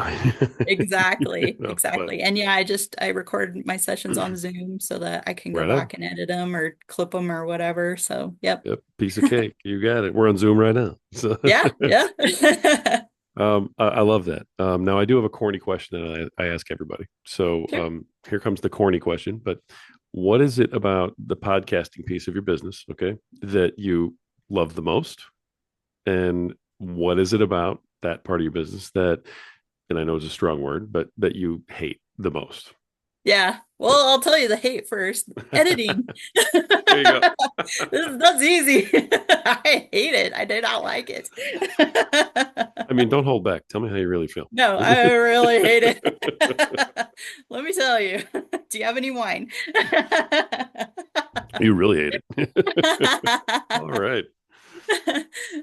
S2: Exactly,
S1: but
S2: exactly. And yeah, I record my sessions on Zoom so that I can go
S1: right on.
S2: back and edit them or clip them or whatever. So, yep.
S1: Yep. Piece of cake. You got it. We're on Zoom right now. So,
S2: Yeah, yeah.
S1: I love that. Now I do have a corny question that I ask everybody. So
S2: Sure.
S1: here comes the corny question. But what is it about the podcasting piece of your business, okay, that you love the most? And what is it about that part of your business that, and I know it's a strong word, but that you hate the most?
S2: Yeah. Well, I'll tell you the hate first. Editing.
S1: There you go.
S2: That's easy. I hate it. I do not like it.
S1: I mean, don't hold back. Tell me how you really feel.
S2: No, I really hate it. Let me tell you. Do you have any wine?
S1: You really hate it. All right.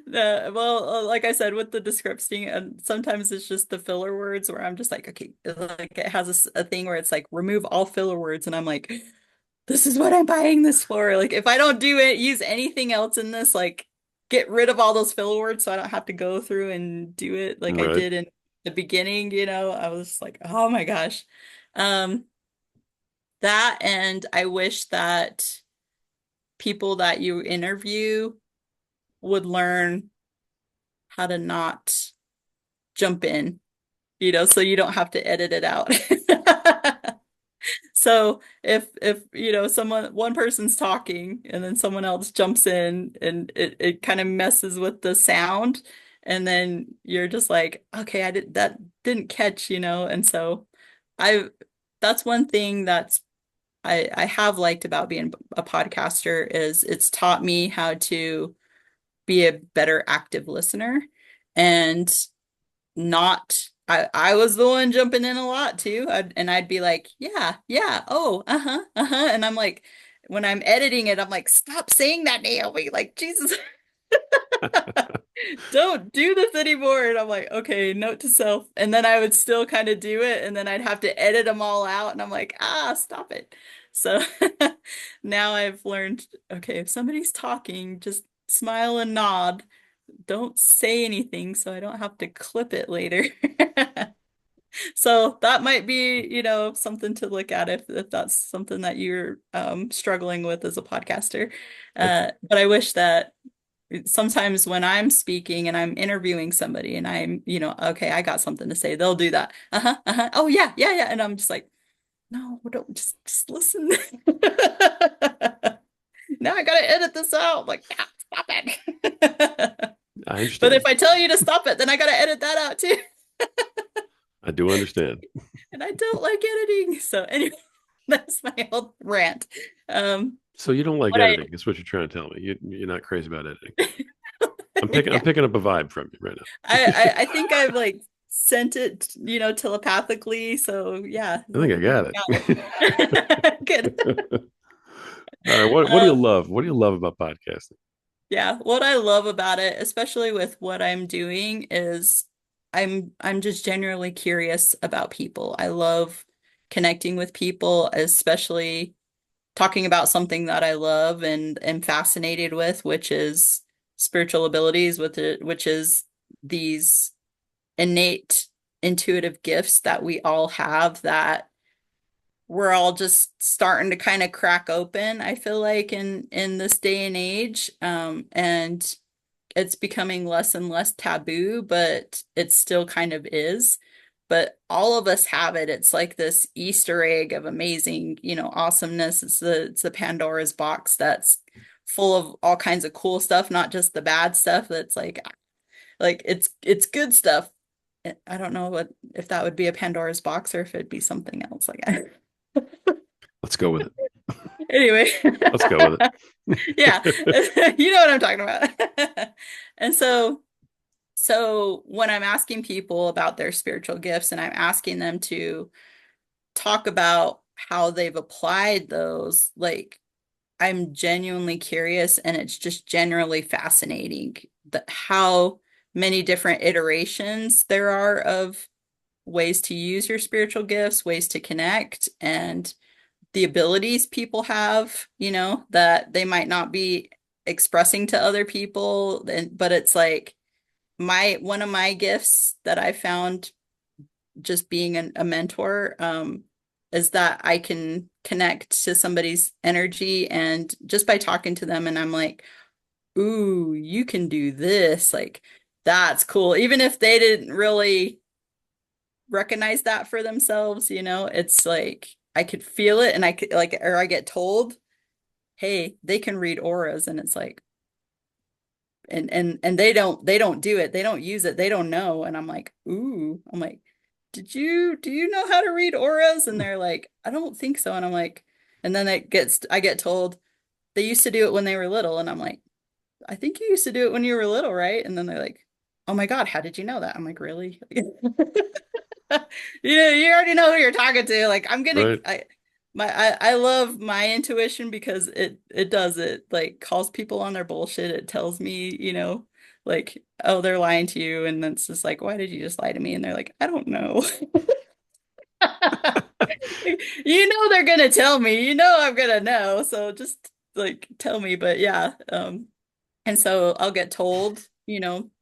S2: Well, like I said, with the descripting, and sometimes it's just the filler words where I'm just like, okay, like it has a thing where it's like remove all filler words, and I'm like, this is what I'm buying this for. Like, if I don't do it, use anything else in this, like, get rid of all those filler words so I don't have to go through and do it like I
S1: Right.
S2: did in the beginning. I was like, oh my gosh. Um, that and I wish that people that you interview would learn how to not jump in, so you don't have to edit it out. So if one person's talking and then someone else jumps in and it kind of messes with the sound, and then you're just like, okay, that didn't catch, and so I that's one thing I have liked about being a podcaster is it's taught me how to be a better active listener and not I was the one jumping in a lot too. I'd be like, yeah, yeah, oh, uh-huh, uh-huh. And I'm like, when I'm editing it, I'm like, stop saying that, Naomi. Like, Jesus, don't do this anymore. And I'm like, okay, note to self. And then I would still kind of do it, and then I'd have to edit them all out. And I'm like, stop it. So now I've learned, okay, if somebody's talking, just smile and nod. Don't say anything so I don't have to clip it later. So that might be, something to look at if that's something that you're struggling with as a podcaster. But I wish that sometimes when I'm speaking and I'm interviewing somebody and I'm, okay, I got something to say, they'll do that. Uh-huh, uh-huh. Oh yeah, yeah, yeah. And I'm just like, no, don't just listen. Now I gotta edit this out. Like, stop it.
S1: I
S2: But if
S1: understand.
S2: I tell you to stop it, then I got to edit that out too.
S1: I do understand.
S2: And I don't like editing. So anyway, that's my whole rant. Um,
S1: So you don't like
S2: what I
S1: editing, is what you're trying to tell me. You're not crazy about editing. I'm
S2: yeah,
S1: picking up a vibe from you right
S2: I
S1: now.
S2: think I've like sent it, telepathically. So yeah,
S1: I think I
S2: you
S1: got
S2: got
S1: it.
S2: it. Good.
S1: All right. What do you
S2: Um,
S1: love? What do you love about podcasting?
S2: yeah, what I love about it, especially with what I'm doing, is I'm just generally curious about people. I love connecting with people, especially talking about something that I love and am fascinated with, which is spiritual abilities, which is these innate intuitive gifts that we all have that we're all just starting to kind of crack open, I feel like in this day and age. And it's becoming less and less taboo, but it still kind of is. But all of us have it. It's like this Easter egg of amazing, awesomeness. It's the Pandora's box that's full of all kinds of cool stuff, not just the bad stuff. That's like it's good stuff. I don't know what if that would be a Pandora's box or if it'd be something else. Like
S1: Let's go with it.
S2: anyway,
S1: Let's go with
S2: yeah,
S1: it.
S2: you know what I'm talking about. And so when I'm asking people about their spiritual gifts and I'm asking them to talk about how they've applied those, like I'm genuinely curious and it's just generally fascinating that how many different iterations there are of ways to use your spiritual gifts, ways to connect, and the abilities people have, that they might not be expressing to other people. And but it's like my one of my gifts that I found just being a mentor, is that I can connect to somebody's energy and just by talking to them and I'm like, ooh, you can do this. Like that's cool. Even if they didn't really recognize that for themselves, it's like I could feel it and I could like, or I get told, hey, they can read auras, and it's like, and they don't do it, they don't use it, they don't know, and I'm like, ooh, I'm like, do you know how to read auras? And they're like, I don't think so, and I'm like, and then I get told they used to do it when they were little, and I'm like, I think you used to do it when you were little, right? And then they're like, oh my God, how did you know that? I'm like, really? You already know who you're talking to. Like
S1: Right.
S2: I love my intuition because it does it like calls people on their bullshit. It tells me, like, oh, they're lying to you, and then it's just like, why did you just lie to me? And they're like, I don't know. They're gonna tell me. I'm gonna know. So just like tell me. But yeah, and so I'll get told,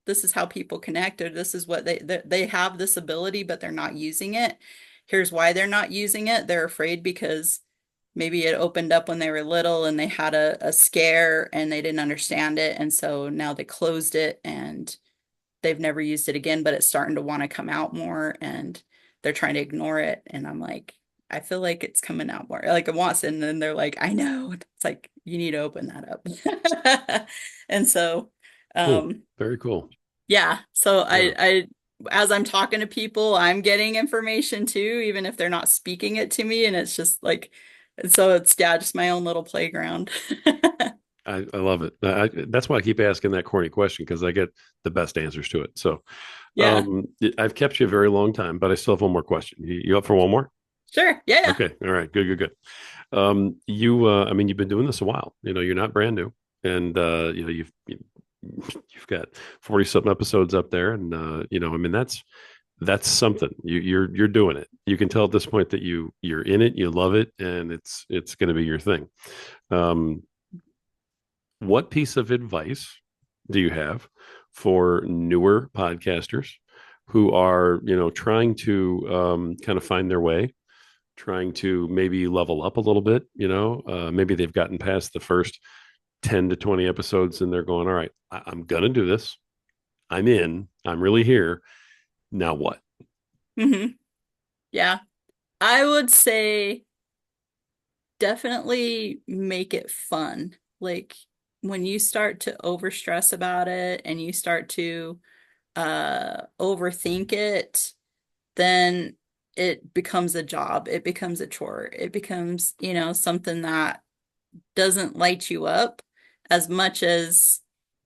S2: this is how people connect, or this is what they have this ability, but they're not using it. Here's why they're not using it. They're afraid because maybe it opened up when they were little and they had a scare and they didn't understand it. And so now they closed it and they've never used it again, but it's starting to want to come out more and they're trying to ignore it. And I'm like, I feel like it's coming out more. Like it wants, and then they're like, I know. It's like you need to open that up. And so
S1: Cool.
S2: um
S1: Very cool.
S2: yeah. So
S1: Yeah.
S2: I as I'm talking to people, I'm getting information too, even if they're not speaking it to me. And it's just like so it's yeah, just my own little playground.
S1: I love it. That's why I keep asking that corny question because I get the best answers to it. So
S2: Yeah.
S1: I've kept you a very long time, but I still have one more question. You up for one more?
S2: Sure. Yeah, yeah.
S1: Okay. All right. Good, good, good. I mean, you've been doing this a while. You're not brand new, and you've got 40 something episodes up there, and I mean that's something. You're doing it. You can tell at this point that you're in it, you love it, and it's going to be your thing. Um, what piece of advice do you have for newer podcasters who are trying to kind of find their way, trying to maybe level up a little bit? Maybe they've gotten past the first 10 to 20 episodes and they're going, all right, I'm gonna do this, I'm really here, now what?
S2: Yeah. I would say definitely make it fun. Like when you start to overstress about it and you start to overthink it, then it becomes a job. It becomes a chore. It becomes, something that doesn't light you up as much as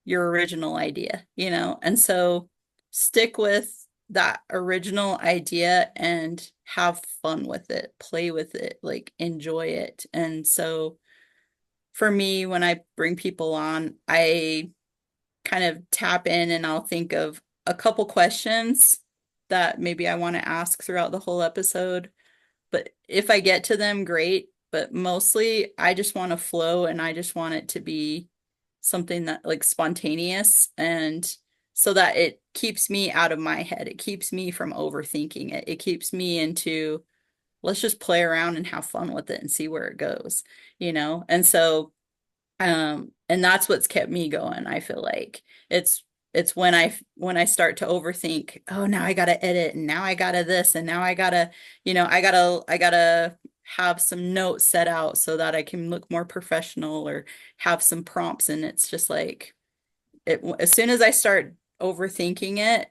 S2: your original idea, And so stick with that original idea and have fun with it, play with it, like enjoy it. And so for me, when I bring people on, I kind of tap in and I'll think of a couple questions that maybe I want to ask throughout the whole episode. But if I get to them, great. But mostly I just want to flow and I just want it to be something that like spontaneous and so that it keeps me out of my head. It keeps me from overthinking it. It keeps me into let's just play around and have fun with it and see where it goes, And so and that's what's kept me going. I feel like it's when I start to overthink, oh, now I gotta edit and now I gotta this and now I gotta, I gotta have some notes set out so that I can look more professional or have some prompts. And it's just like as soon as I start overthinking it,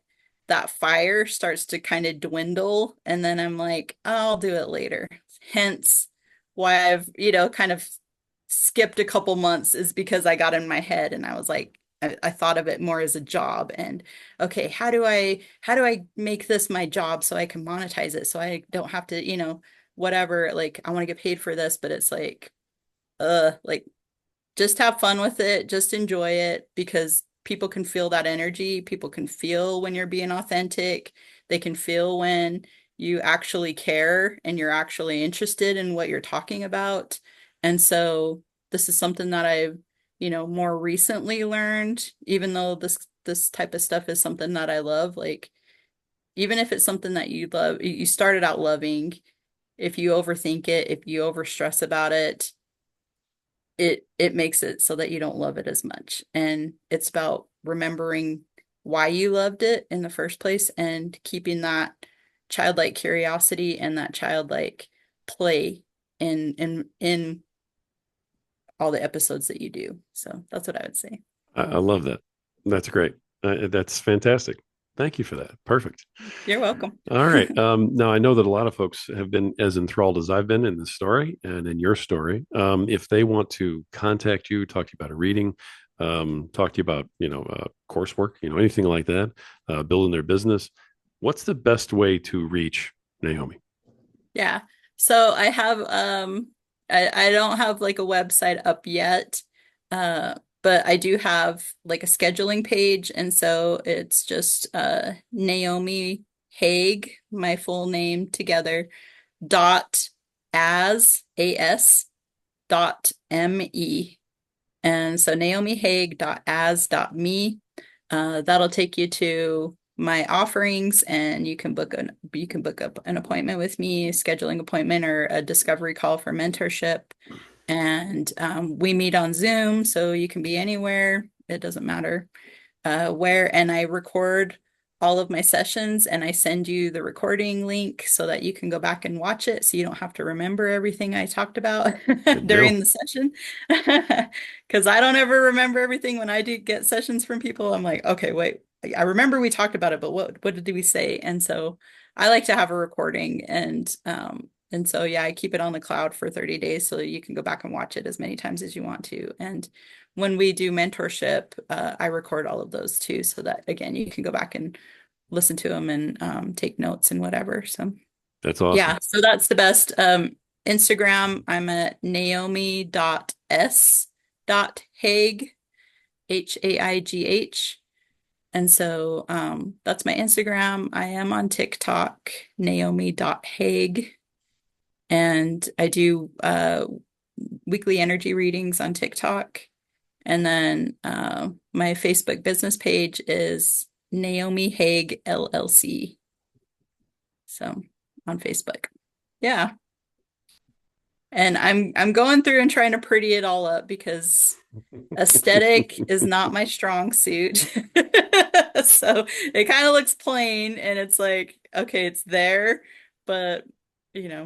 S2: that fire starts to kind of dwindle. And then I'm like, I'll do it later. Hence why I've, kind of skipped a couple months is because I got in my head and I was like, I thought of it more as a job and okay, how do I make this my job so I can monetize it so I don't have to, whatever, like I want to get paid for this, but it's like just have fun with it, just enjoy it because people can feel that energy. People can feel when you're being authentic. They can feel when you actually care and you're actually interested in what you're talking about. And so this is something that I've, more recently learned, even though this type of stuff is something that I love, like even if it's something that you love, you started out loving, if you overthink it, if you overstress about it, it makes it so that you don't love it as much. And it's about remembering why you loved it in the first place and keeping that childlike curiosity and that childlike play in all the episodes that you do. So that's what I would say.
S1: I love that. That's great. That's fantastic. Thank you for that. Perfect.
S2: You're welcome.
S1: All right. Now I know that a lot of folks have been as enthralled as I've been in this story and in your story. If they want to contact you, talk to you about a reading, talk to you about coursework, anything like that, building their business, what's the best way to reach Naomi?
S2: Yeah. So I don't have like a website up yet. But I do have like a scheduling page and so it's just Naomi Haigh, my full name together, dot as dot me. And so Naomi Haigh dot as dot me. That'll take you to my offerings and you can book up an appointment with me, scheduling appointment or a discovery call for mentorship. And we meet on Zoom, so you can be anywhere. It doesn't matter where. And I record all of my sessions and I send you the recording link so that you can go back and watch it so you don't have to remember everything I talked about
S1: Good
S2: during
S1: deal.
S2: the session. Because I don't ever remember everything when I do get sessions from people. I'm like, okay, wait, I remember we talked about it, but what did we say? And so I like to have a recording and so yeah, I keep it on the cloud for 30 days so you can go back and watch it as many times as you want to. And when we do mentorship, I record all of those too, so that again, you can go back and listen to them and take notes and whatever. So
S1: That's awesome.
S2: yeah, so that's the best. Instagram, I'm at naomi.s.haigh, Haigh. And so that's my Instagram. I am on TikTok, naomi.haigh. And I do weekly energy readings on TikTok. And then my Facebook business page is Naomi Haigh LLC. So on Facebook. Yeah. And I'm going through and trying to pretty it all up because aesthetic is not my strong suit. So it kind of looks plain and it's like, okay, it's there, but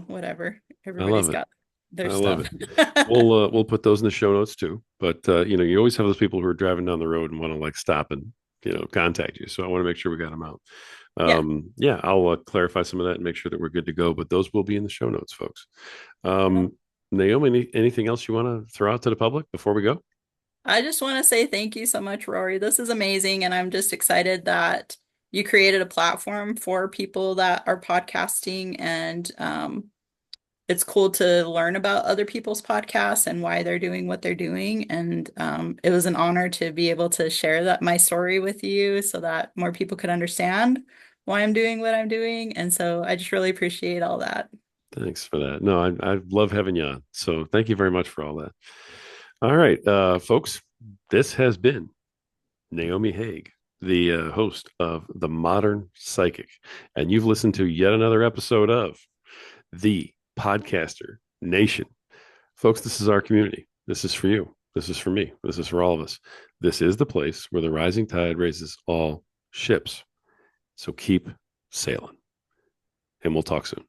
S2: whatever.
S1: I
S2: Everybody's
S1: love it.
S2: got. their
S1: I love
S2: stuff.
S1: it. We'll put those in the show notes too. But you always have those people who are driving down the road and want to like stop and contact you. So I want to make sure we got them out.
S2: Yeah,
S1: Yeah, I'll clarify some of that and make sure that we're good to go. But those will be in the show notes, folks.
S2: yeah.
S1: Naomi, anything else you want to throw out to the public before we go?
S2: I just want to say thank you so much, Rory. This is amazing, and I'm just excited that you created a platform for people that are podcasting, and it's cool to learn about other people's podcasts and why they're doing what they're doing. And it was an honor to be able to share that my story with you so that more people could understand why I'm doing what I'm doing. And so I just really appreciate all that.
S1: Thanks for that. No, I love having you on. So thank you very much for all that. All right, folks, this has been Naomi Haigh, the host of The Modern Psychic. And you've listened to yet another episode of The Podcaster Nation. Folks, this is our community. This is for you. This is for me. This is for all of us. This is the place where the rising tide raises all ships. So keep sailing, and we'll talk soon.